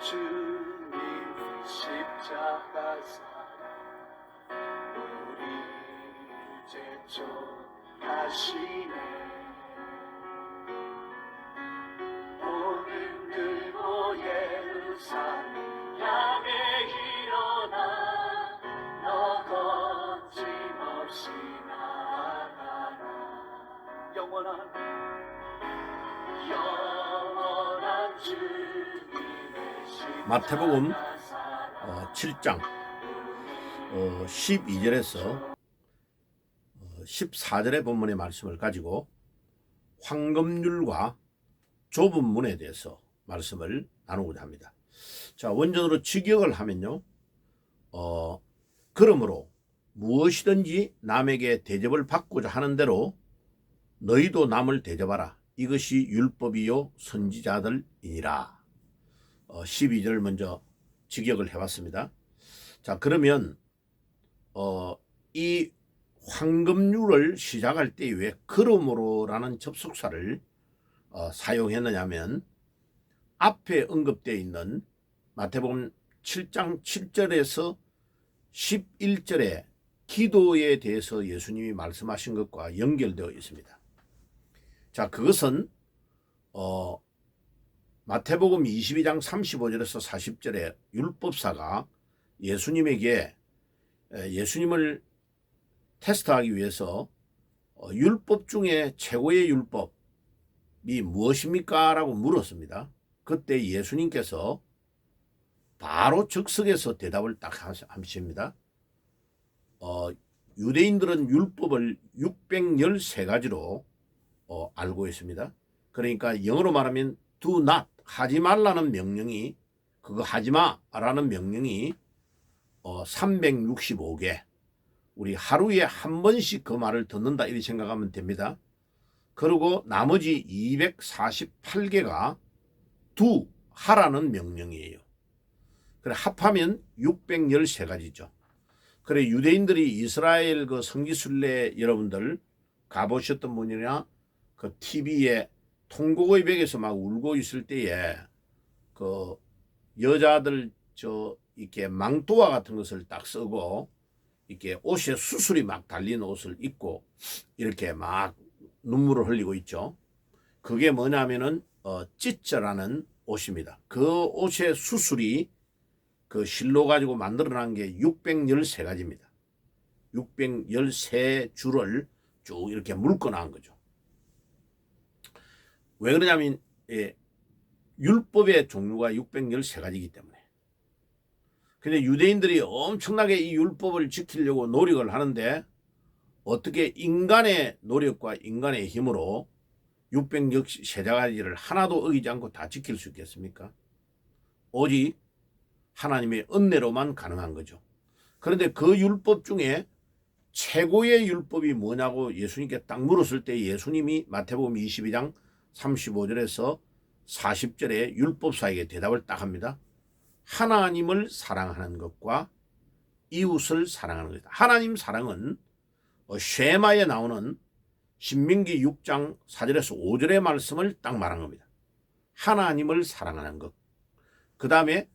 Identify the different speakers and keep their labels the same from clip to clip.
Speaker 1: 주님의 십자가 사랑 우리 제촉하시네. 오늘 들고 예루살렘 향해 일어나 너 거침없이 나아가라. 영원한 주님의 십자가
Speaker 2: 마태복음 7장 12절에서 14절의 본문의 말씀을 가지고 황금률과 좁은 문에 대해서 말씀을 나누고자 합니다. 자, 원전으로 직역을 하면요, 그러므로 무엇이든지 남에게 대접을 받고자 하는 대로 너희도 남을 대접하라. 이것이 율법이요 선지자들이니라. 12절을 먼저 직역을 해봤습니다. 자, 그러면 이 황금률을 시작할 때 왜 그러므로라는 접속사를 사용했느냐면 앞에 언급되어 있는 마태복음 7장 7절에서 11절의 기도에 대해서 예수님이 말씀하신 것과 연결되어 있습니다. 자, 그것은 마태복음 22장 35절에서 40절에 율법사가 예수님에게 예수님을 테스트하기 위해서 율법 중에 최고의 율법이 무엇입니까? 라고 물었습니다. 그때 예수님께서 바로 즉석에서 대답을 딱 하십니다. 유대인들은 율법을 613가지로 알고 있습니다. 그러니까 영어로 말하면 do not, 하지 말라는 명령이, 그거 하지 마라는 명령이 365개, 우리 하루에 한 번씩 그 말을 듣는다 이렇게 생각하면 됩니다. 그리고 나머지 248개가 do, 하라는 명령이에요. 그래 합하면 613가지죠. 그래 유대인들이 이스라엘 그 성지순례 여러분들 가보셨던 분이나 그 TV에 통곡의 벽에서 막 울고 있을 때에 그 여자들 이렇게 망토와 같은 것을 딱 쓰고 이렇게 옷에 수술이 막 달린 옷을 입고 이렇게 막 눈물을 흘리고 있죠. 그게 뭐냐면은 찌쩌라는 옷입니다. 그 옷의 수술이 그 실로 가지고 만들어낸 게 613가지입니다. 613줄을 쭉 이렇게 묶어 나온 거죠. 왜 그러냐면 율법의 종류가 613가지이기 때문에. 근데 유대인들이 엄청나게 이 율법을 지키려고 노력을 하는데 어떻게 인간의 노력과 인간의 힘으로 613가지를 하나도 어기지 않고 다 지킬 수 있겠습니까? 오직 하나님의 은혜로만 가능한 거죠. 그런데 그 율법 중에 최고의 율법이 뭐냐고 예수님께 딱 물었을 때 예수님이 마태복음 22장 35절에서 40절에 율법사에게 대답을 딱 합니다. 하나님을 사랑하는 것과 이웃을 사랑하는 것이다. 하나님 사랑은 쉐마에 나오는 신명기 6장 4절에서 5절의 말씀을 딱 말한 겁니다. 하나님을 사랑하는 것. 그 다음에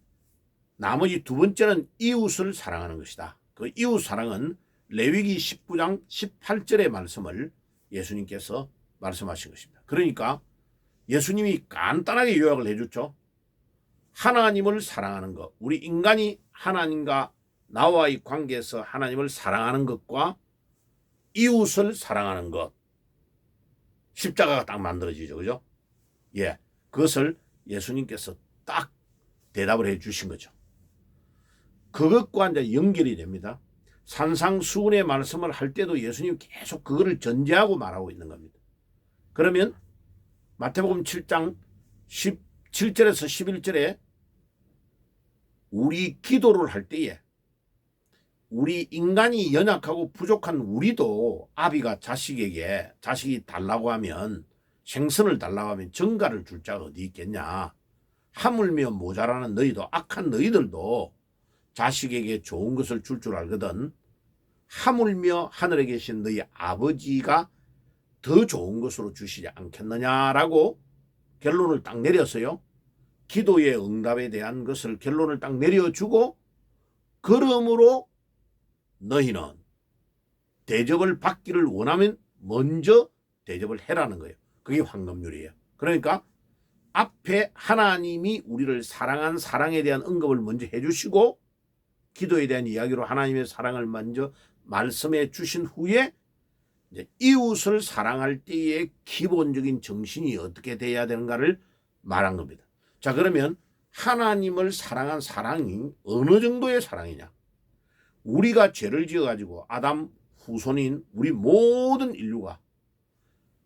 Speaker 2: 나머지 두 번째는 이웃을 사랑하는 것이다. 그 이웃 사랑은 레위기 19장 18절의 말씀을 예수님께서 말씀하신 것입니다. 그러니까 예수님이 간단하게 요약을 해줬죠. 하나님을 사랑하는 것, 우리 인간이 하나님과 나와의 관계에서 하나님을 사랑하는 것과 이웃을 사랑하는 것, 십자가가 딱 만들어지죠. 그죠? 예, 그것을 예수님께서 딱 대답을 해 주신 거죠. 그것과 이제 연결이 됩니다. 산상수훈의 말씀을 할 때도 예수님 계속 그거를 전제하고 말하고 있는 겁니다. 그러면 마태복음 7장 17절에서 11절에 우리 기도를 할 때에 우리 인간이 연약하고 부족한 우리도 아비가 자식에게 자식이 달라고 하면 생선을 달라고 하면 전가를 줄 자가 어디 있겠냐. 하물며 모자라는 너희도 악한 너희들도 자식에게 좋은 것을 줄 줄 알거든. 하물며 하늘에 계신 너희 아버지가 더 좋은 것으로 주시지 않겠느냐라고 결론을 딱 내렸어요. 기도의 응답에 대한 것을 결론을 딱 내려주고, 그러므로 너희는 대접을 받기를 원하면 먼저 대접을 해라는 거예요. 그게 황금률이에요. 그러니까 앞에 하나님이 우리를 사랑한 사랑에 대한 언급을 먼저 해주시고, 기도에 대한 이야기로 하나님의 사랑을 먼저 말씀해 주신 후에 이제 이웃을 사랑할 때의 기본적인 정신이 어떻게 돼야 되는가를 말한 겁니다. 자, 그러면 하나님을 사랑한 사랑이 어느 정도의 사랑이냐? 우리가 죄를 지어가지고 아담 후손인 우리 모든 인류가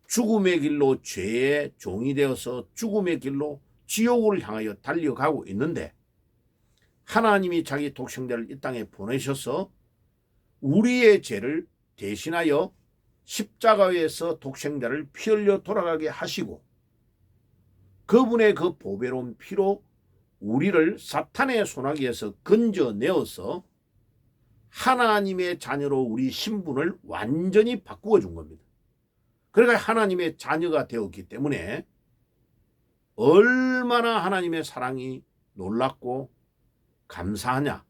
Speaker 2: 죽음의 길로 죄의 종이 되어서 죽음의 길로 지옥을 향하여 달려가고 있는데, 하나님이 자기 독생자를 이 땅에 보내셔서 우리의 죄를 대신하여 십자가에서 독생자를 피 흘려 돌아가게 하시고, 그분의 그 보배로운 피로 우리를 사탄의 소나기에서 건져내어서 하나님의 자녀로 우리 신분을 완전히 바꾸어 준 겁니다. 그러니까 하나님의 자녀가 되었기 때문에 얼마나 하나님의 사랑이 놀랍고 감사하냐.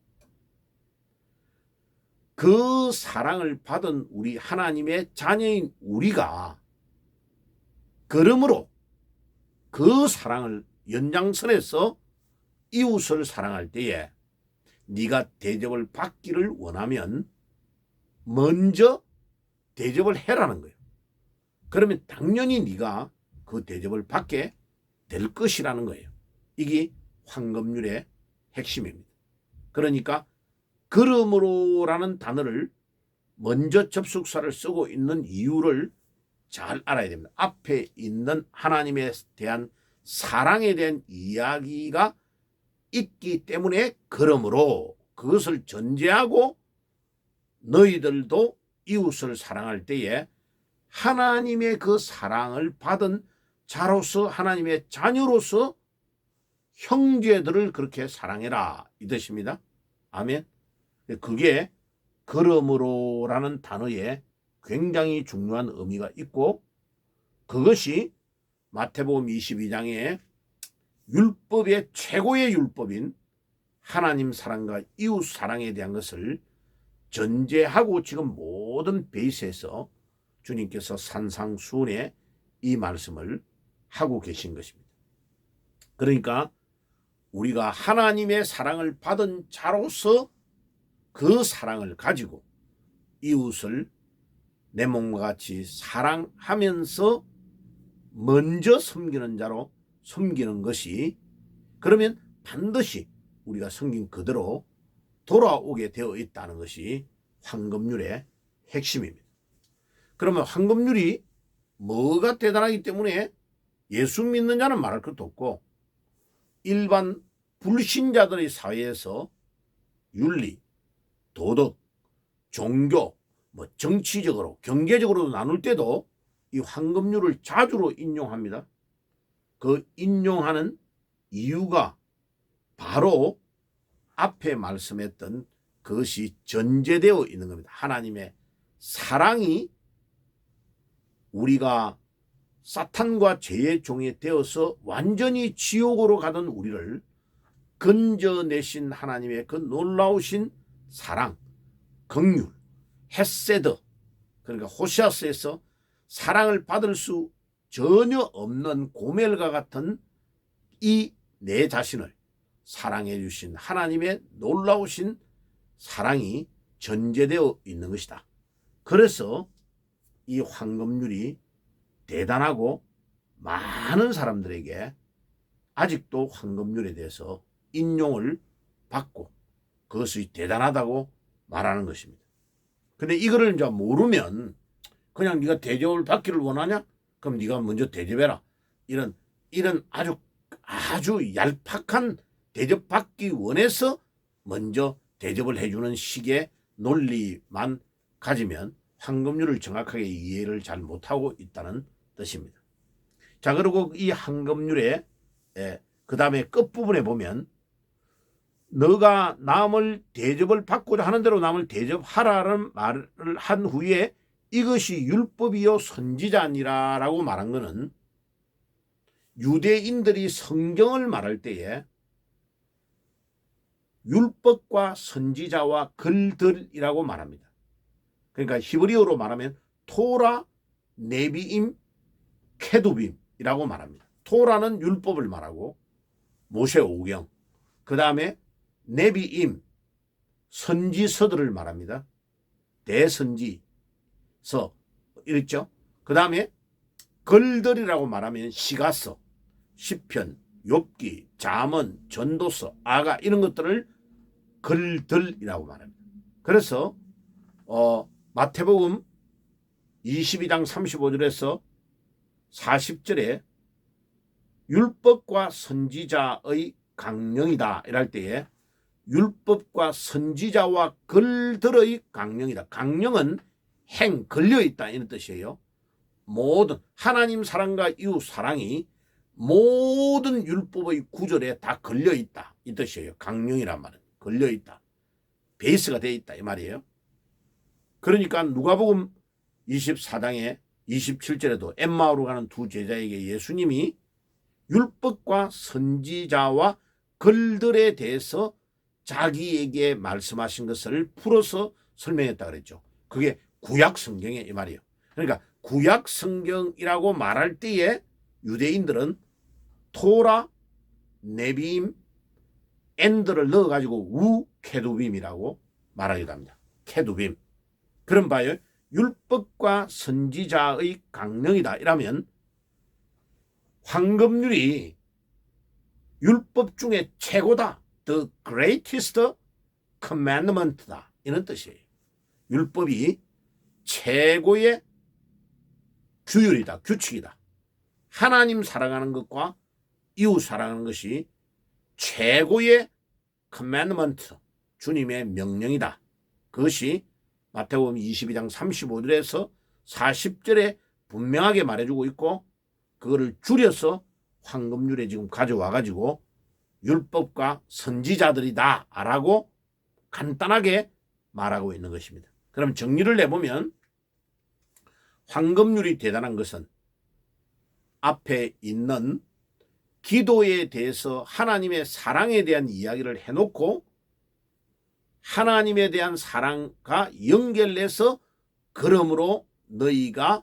Speaker 2: 그 사랑을 받은 우리 하나님의 자녀인 우리가 그러므로 그 사랑을 연장선에서 이웃을 사랑할 때에 네가 대접을 받기를 원하면 먼저 대접을 해라는 거예요. 그러면 당연히 네가 그 대접을 받게 될 것이라는 거예요. 이게 황금률의 핵심입니다. 그러니까 그러므로라는 단어를 먼저 접속사를 쓰고 있는 이유를 잘 알아야 됩니다. 앞에 있는 하나님에 대한 사랑에 대한 이야기가 있기 때문에 그러므로 그것을 전제하고 너희들도 이웃을 사랑할 때에 하나님의 그 사랑을 받은 자로서 하나님의 자녀로서 형제들을 그렇게 사랑해라 이 뜻입니다. 아멘. 그게 그러므로라는 단어에 굉장히 중요한 의미가 있고, 그것이 마태복음 22장에 율법의 최고의 율법인 하나님 사랑과 이웃 사랑에 대한 것을 전제하고 지금 모든 베이스에서 주님께서 산상수훈에 이 말씀을 하고 계신 것입니다. 그러니까 우리가 하나님의 사랑을 받은 자로서 그 사랑을 가지고 이웃을 내 몸과 같이 사랑하면서 먼저 섬기는 자로 섬기는 것이, 그러면 반드시 우리가 섬긴 그대로 돌아오게 되어 있다는 것이 황금률의 핵심입니다. 그러면 황금률이 뭐가 대단하기 때문에 예수 믿는 자는 말할 것도 없고 일반 불신자들의 사회에서 윤리, 도덕, 종교, 정치적으로 경제적으로 나눌 때도 이 황금률을 자주로 인용합니다. 그 인용하는 이유가 바로 앞에 말씀했던 그것이 전제되어 있는 겁니다. 하나님의 사랑이 우리가 사탄과 죄의 종이 되어서 완전히 지옥으로 가던 우리를 건져내신 하나님의 그 놀라우신 사랑, 긍휼, 헤세드, 그러니까 호시아스에서 사랑을 받을 수 전혀 없는 고멜과 같은 이 내 자신을 사랑해 주신 하나님의 놀라우신 사랑이 전제되어 있는 것이다. 그래서 이 황금률이 대단하고 많은 사람들에게 아직도 황금률에 대해서 인용을 받고 그것이 대단하다고 말하는 것입니다. 근데 이거를 이제 모르면 그냥 네가 대접을 받기를 원하냐? 그럼 네가 먼저 대접해라. 이런 아주 얄팍한 대접받기 원해서 먼저 대접을 해주는 식의 논리만 가지면 황금률을 정확하게 이해를 잘 못하고 있다는 뜻입니다. 자, 그리고 이 황금률의 그 다음에 끝부분에 보면 너가 남을 대접을 받고자 하는 대로 남을 대접하라는 말을 한 후에 이것이 율법이요 선지자니라 라고 말한 것은 유대인들이 성경을 말할 때에 율법과 선지자와 글들이라고 말합니다. 그러니까 히브리어로 말하면 토라, 네비임, 케두빔이라고 말합니다. 토라는 율법을 말하고 모세오경, 그 다음에 네비임, 선지서들을 말합니다. 대선지서 이랬죠. 그 다음에 글들이라고 말하면 시가서, 시편, 욥기, 잠언, 전도서, 아가 이런 것들을 글들이라고 말합니다. 그래서 마태복음 22장 35절에서 40절에 율법과 선지자의 강령이다 이럴 때에 율법과 선지자와 글들의 강령이다. 강령은 행, 걸려있다 이런 뜻이에요. 모든 하나님 사랑과 이웃 사랑이 모든 율법의 구절에 다 걸려있다 이 뜻이에요. 강령이란 말은 걸려있다. 베이스가 되어 있다 이 말이에요. 그러니까 누가복음 24장에 27절에도 엠마오로 가는 두 제자에게 예수님이 율법과 선지자와 글들에 대해서 자기에게 말씀하신 것을 풀어서 설명했다 그랬죠. 그게 구약 성경에 이 말이에요. 그러니까 구약 성경이라고 말할 때에 유대인들은 토라, 네비임, 엔드를 넣어가지고 우 케두빔이라고 말하기도 합니다. 케두빔. 그런 바에 율법과 선지자의 강령이다 이라면 황금률이 율법 중에 최고다. The greatest commandment다. 이런 뜻이에요. 율법이 최고의 규율이다. 규칙이다. 하나님 사랑하는 것과 이웃 사랑하는 것이 최고의 commandment, 주님의 명령이다. 그것이 마태복음 22장 35절에서 40절에 분명하게 말해주고 있고 그거를 줄여서 황금률에 지금 가져와 가지고 율법과 선지자들이다 라고 간단하게 말하고 있는 것입니다. 그럼 정리를 내보면 황금률이 대단한 것은 앞에 있는 기도에 대해서 하나님의 사랑에 대한 이야기를 해놓고 하나님에 대한 사랑과 연결해서 그러므로 너희가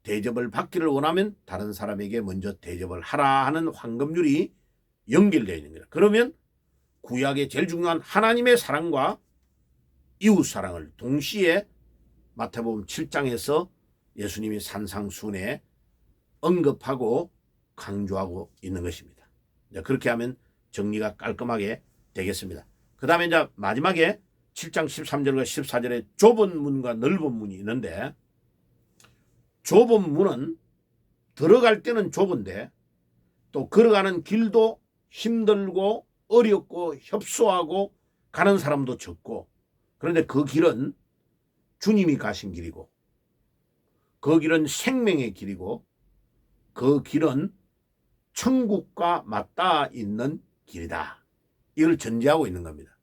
Speaker 2: 대접을 받기를 원하면 다른 사람에게 먼저 대접을 하라 하는 황금률이 연결되어 있는 거예요. 그러면 구약의 제일 중요한 하나님의 사랑과 이웃 사랑을 동시에 마태복음 7장에서 예수님이 산상수훈에 언급하고 강조하고 있는 것입니다. 그렇게 하면 정리가 깔끔하게 되겠습니다. 그 다음에 이제 마지막에 7장 13절과 14절에 좁은 문과 넓은 문이 있는데 좁은 문은 들어갈 때는 좁은데 또 걸어가는 길도 힘들고 어렵고 협소하고 가는 사람도 적고 그런데 그 길은 주님이 가신 길이고 그 길은 생명의 길이고 그 길은 천국과 맞닿아 있는 길이다. 이걸 전제하고 있는 겁니다.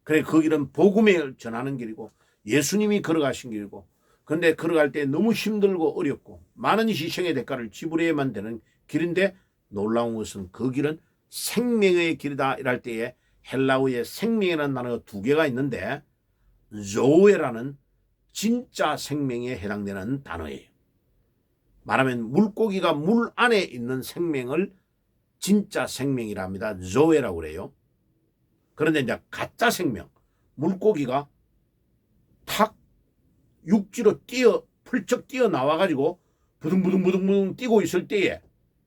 Speaker 2: 그래 그 길은 복음을 전하는 길이고 예수님이 걸어가신 길이고 그런데 걸어갈 때 너무 힘들고 어렵고 많은 희생의 대가를 지불해야만 되는 길인데 놀라운 것은 그 길은 생명의 길이다 이럴 때에 헬라어에 생명이라는 단어가 두 개가 있는데 조에라는 진짜 생명에 해당되는 단어예요. 말하면 물고기가 물 안에 있는 생명을 진짜 생명이라 합니다. 조에라고 그래요. 그런데 이제 가짜 생명, 물고기가 탁 육지로 펄쩍 뛰어나와가지고 부둥부둥 뛰고 있을 때에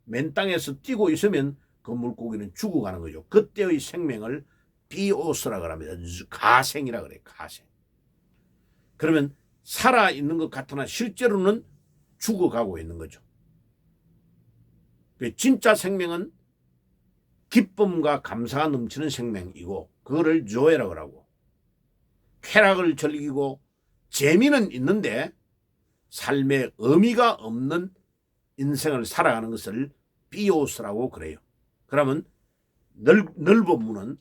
Speaker 2: 맨 땅에서 뛰고 있으면 그 물고기는 죽어가는 거죠. 그때의 생명을 비오스라고 합니다. 가생이라고 그래요. 가생. 그러면 살아있는 것 같으나 실제로는 죽어가고 있는 거죠. 진짜 생명은 기쁨과 감사가 넘치는 생명이고 그거를 조에라고 하고 쾌락을 즐기고 재미는 있는데 삶에 의미가 없는 인생을 살아가는 것을 비오스라고 그래요. 그러면 넓은 문은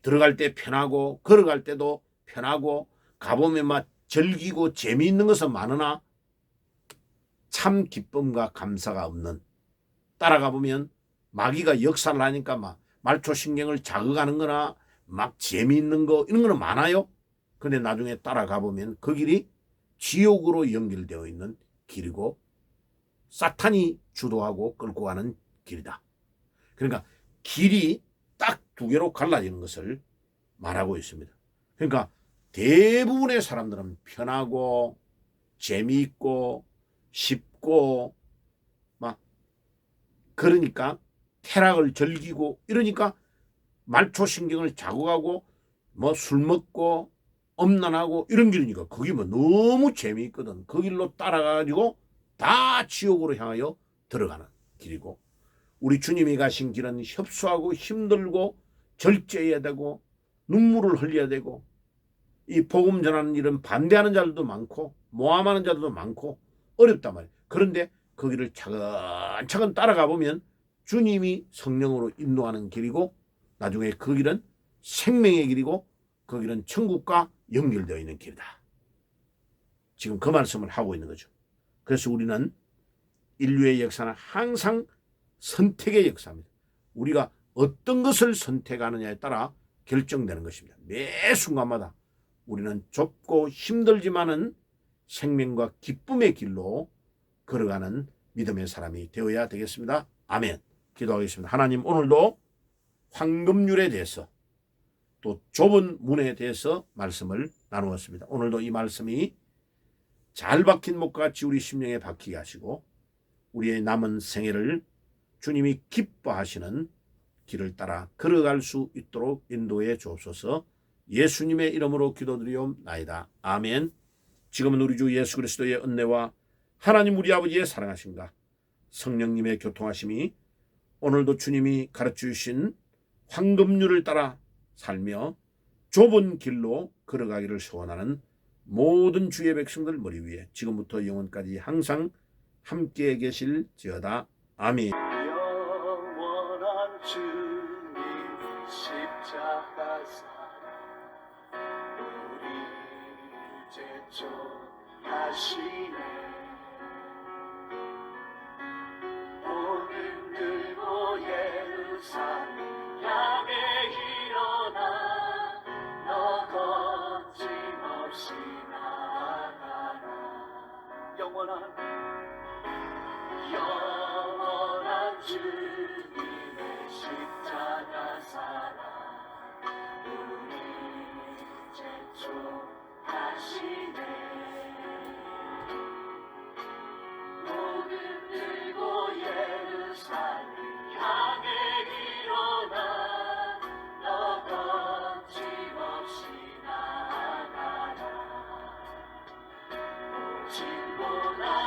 Speaker 2: 들어갈 때 편하고 걸어갈 때도 편하고 가보면 막 즐기고 재미있는 것은 많으나 참 기쁨과 감사가 없는 따라가 보면 마귀가 역사를 하니까 막 말초신경을 자극하는 거나 막 재미있는 거 이런 거는 많아요. 근데 나중에 따라가 보면 그 길이 지옥으로 연결되어 있는 길이고 사탄이 주도하고 끌고 가는 길이다. 그러니까 길이 딱 두 개로 갈라지는 것을 말하고 있습니다. 그러니까 대부분의 사람들은 편하고 재미있고 쉽고 막 그러니까 쾌락을 즐기고 이러니까 말초신경을 자극하고 뭐 술 먹고 엄란하고 이런 길이니까 그게 뭐 너무 재미있거든. 그 길로 따라가지고 다 지옥으로 향하여 들어가는 길이고 우리 주님이 가신 길은 협소하고 힘들고 절제해야 되고 눈물을 흘려야 되고 이 복음 전하는 일은 반대하는 자들도 많고 모함하는 자들도 많고 어렵단 말이에요. 그런데 그 길을 차근차근 따라가 보면 주님이 성령으로 인도하는 길이고 나중에 그 길은 생명의 길이고 그 길은 천국과 연결되어 있는 길이다. 지금 그 말씀을 하고 있는 거죠. 그래서 우리는 인류의 역사는 항상 선택의 역사입니다. 우리가 어떤 것을 선택하느냐에 따라 결정되는 것입니다. 매 순간마다 우리는 좁고 힘들지만은 생명과 기쁨의 길로 걸어가는 믿음의 사람이 되어야 되겠습니다. 아멘. 기도하겠습니다. 하나님, 오늘도 황금률에 대해서 또 좁은 문에 대해서 말씀을 나누었습니다. 오늘도 이 말씀이 잘 박힌 목과 같이 우리 심령에 박히게 하시고 우리의 남은 생애를 주님이 기뻐하시는 길을 따라 걸어갈 수 있도록 인도해 주옵소서. 예수님의 이름으로 기도드리옵나이다. 아멘. 지금은 우리 주 예수 그리스도의 은혜와 하나님 우리 아버지의 사랑하심과 성령님의 교통하심이 오늘도 주님이 가르쳐 주신 황금률을 따라 살며 좁은 길로 걸어가기를 소원하는 모든 주의 백성들 머리 위에 지금부터 영원까지 항상 함께 계실지어다. 아멘.
Speaker 1: 영원한 주님 십자가 사랑 우리 이제 좀 하시네 복음 들고 예루살렘 향해 일어나 너 거침없이 나아가라 영원한 주님의 십자가 사랑 우리 이제 좀 하시네 복음 들고 예루살렘 향해 일어나 너 거침없이 나아가라 오직 보라